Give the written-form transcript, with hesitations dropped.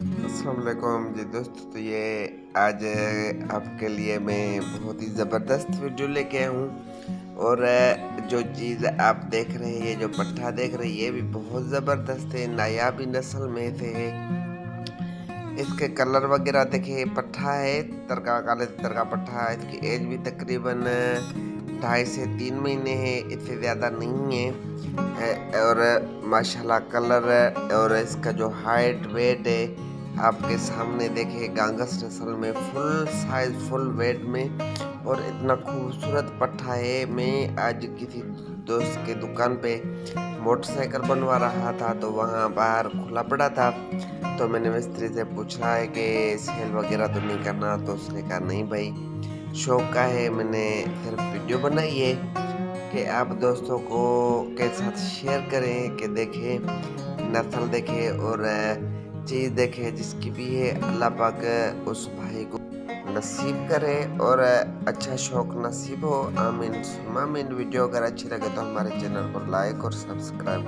अस्सलाम वालेकुम जी दोस्तों। तो ये आज आपके लिए मैं बहुत ही ज़बरदस्त वीडियो लेके आया हूँ। और जो चीज़ आप देख रहे हैं, ये जो पट्ठा देख रहे हैं, ये भी बहुत ज़बरदस्त है, नायाबी नस्ल में से है। इसके कलर वगैरह देखिए, पट्ठा है तरका, काले तरका पट्ठा। इसकी एज भी तकरीबन 2.5 से 3 महीने है, इससे ज़्यादा नहीं है। और माशाल्लाह कलर और इसका जो हाइट वेट है आपके सामने देखिए, गांगस नस्ल में फुल साइज फुल वेट में। और इतना खूबसूरत पट्ठा है। मैं आज किसी दोस्त के दुकान पे मोटरसाइकिल बनवा रहा था, तो वहाँ बाहर खुला पड़ा था। तो मैंने मिस्त्री से पूछा है कि सेल वगैरह तो नहीं करना, तो उसने कहा नहीं भाई, शौक का है, मैंने सिर्फ वीडियो बनाई है कि आप दोस्तों को के साथ शेयर करें कि देखें, नस्ल देखें और चीज़ देखें जिसकी भी है। अल्लाह पाक उस भाई को नसीब करे और अच्छा शौक नसीब हो। आमीन सुम्मा आमीन। वीडियो अगर अच्छी लगे तो हमारे चैनल को लाइक और सब्सक्राइब